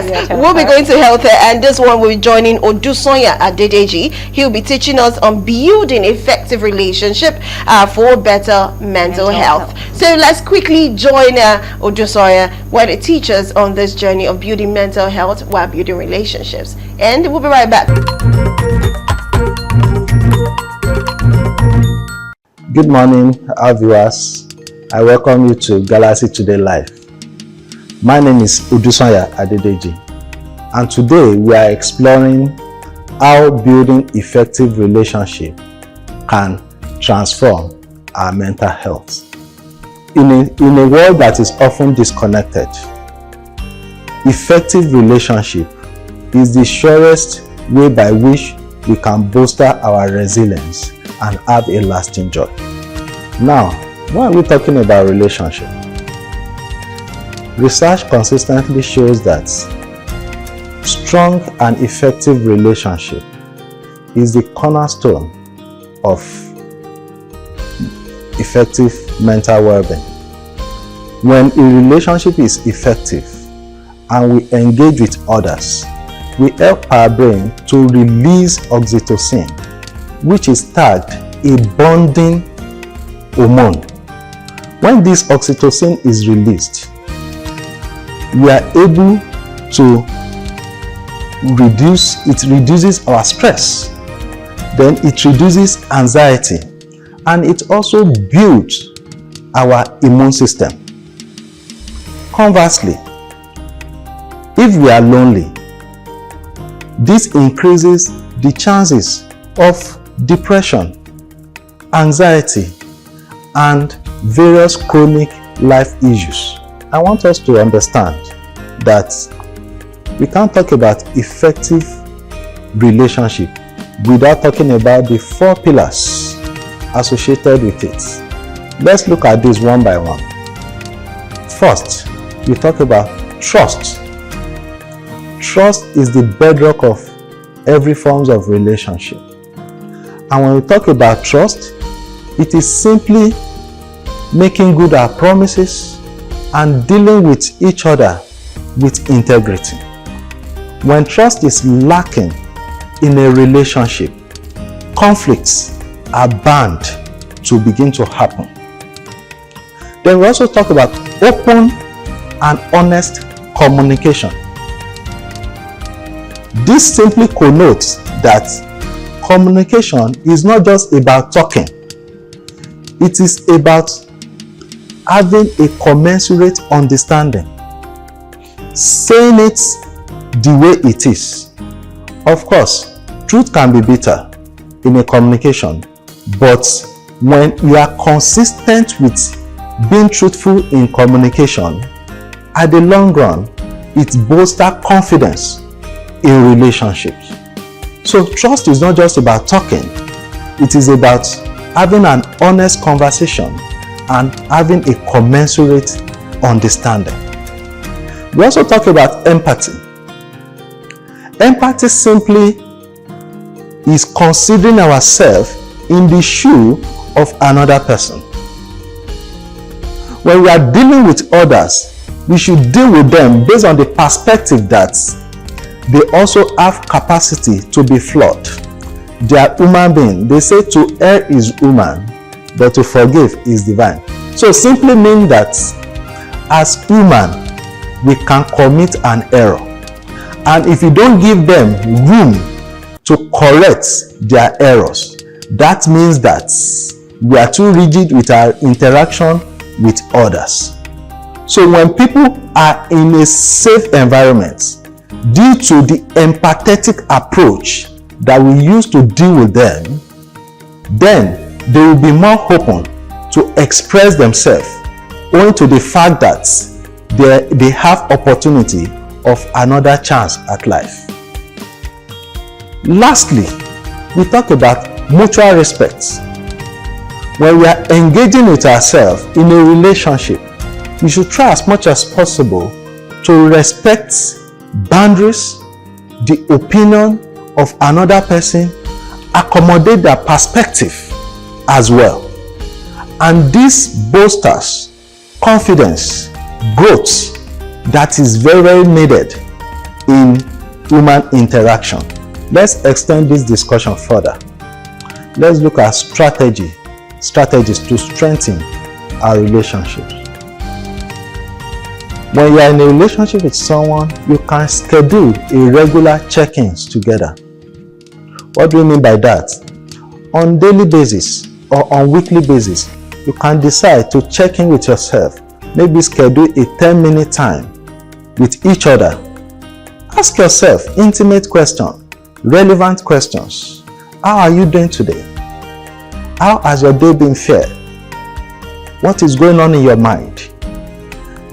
Yes, we'll be going to health, and this one will be joining Odusonya Adedeji. He'll be teaching us on building effective relationship for better mental health. So let's quickly join Odusonya, where they teach us on this journey of building mental health while building relationships. And we'll be right back. Good morning, our viewers. I welcome you to Galaxy Today Live. My name is Odusonya Adedeji, and today we are exploring how building effective relationship can transform our mental health. In a world that is often disconnected, effective relationship is the surest way by which we can bolster our resilience and have a lasting joy. Now, why are we talking about relationship? Research consistently shows that strong and effective relationship is the cornerstone of effective mental well-being. When a relationship is effective and we engage with others, we help our brain to release oxytocin, which is tagged a bonding hormone. When this oxytocin is released, we are able to reduces our stress, then it reduces anxiety, and it also builds our immune system. Conversely, if we are lonely, this increases the chances of depression, anxiety, and various chronic life issues. I want us to understand that we can't talk about effective relationship without talking about the 4 pillars associated with it. Let's look at this one by one. First, we talk about trust. Trust is the bedrock of every form of relationship. And when we talk about trust, it is simply making good our promises and dealing with each other with integrity. When trust is lacking in a relationship, conflicts are bound to begin to happen. Then we also talk about open and honest communication. This simply connotes that communication is not just about talking. It is about having a commensurate understanding, saying it the way it is. Of course, truth can be bitter in a communication, but when you are consistent with being truthful in communication, at the long run, it bolsters confidence in relationships. So trust is not just about talking, it is about having an honest conversation and having a commensurate understanding. We also talk about empathy. Empathy simply is considering ourselves in the shoe of another person. When we are dealing with others, we should deal with them based on the perspective that they also have capacity to be flawed. They are human beings. They say to err is human, but to forgive is divine. So simply mean that as human, we can commit an error. And if you don't give them room to correct their errors, that means that we are too rigid with our interaction with others. So when people are in a safe environment, due to the empathetic approach that we use to deal with them, then they will be more open to express themselves, owing to the fact that they have opportunity of another chance at life. Lastly, we talk about mutual respect. When we are engaging with ourselves in a relationship, we should try as much as possible to respect boundaries, the opinion of another person, accommodate their perspective as well. And this bolsters confidence, growth that is very, very needed in human interaction. Let's extend this discussion further. Let's look at strategies to strengthen our relationships. When you are in a relationship with someone, you can schedule irregular check-ins together. What do you mean by that? On daily basis or on weekly basis, you can decide to check in with yourself. Maybe schedule a 10-minute time with each other. Ask yourself intimate questions, relevant questions. How are you doing today? How has your day been fared? What is going on in your mind?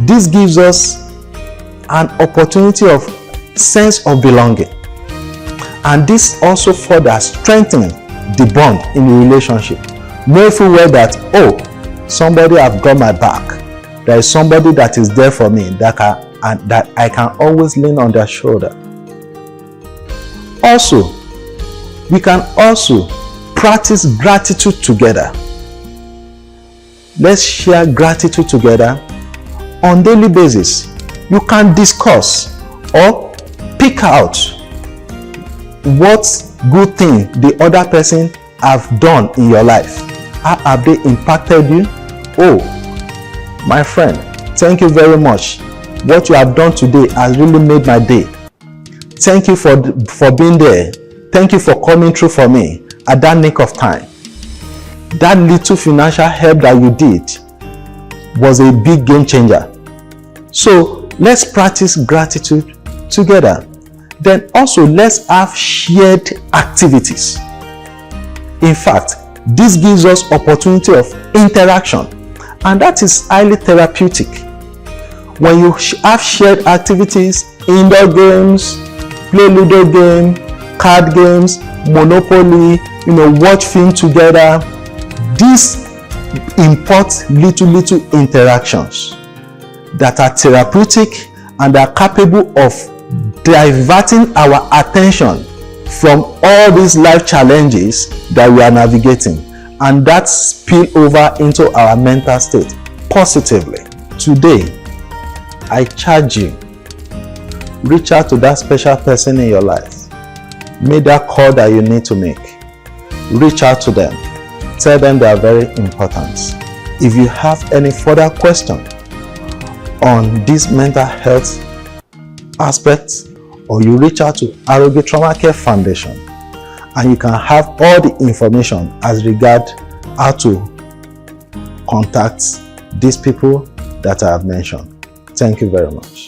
This gives us an opportunity of sense of belonging. And this also further strengthens the bond in the relationship. Know full well that, oh, somebody have got my back. There is somebody that is there for me that I can always lean on their shoulder. Also, we can also practice gratitude together. Let's share gratitude together on daily basis. You can discuss or pick out what good thing the other person have done in your life. How have they impacted you? Oh, my friend, thank you very much. What you have done today has really made my day. Thank you for being there. Thank you for coming through for me at that nick of time. That little financial help that you did was a big game changer. So let's practice gratitude together. Then also let's have shared activities. In fact, this gives us opportunity of interaction, and that is highly therapeutic. When you have shared activities, indoor games, play Ludo game, card games, Monopoly, watch film together, these import little interactions that are therapeutic and are capable of diverting our attention from all these life challenges that we are navigating, and that spill over into our mental state positively. Today, I charge you, reach out to that special person in your life. Make that call that you need to make. Reach out to them. Tell them they are very important. If you have any further question on this mental health aspect, or you reach out to Arogi Trauma Care Foundation, and you can have all the information as regard how to contact these people that I have mentioned. Thank you very much.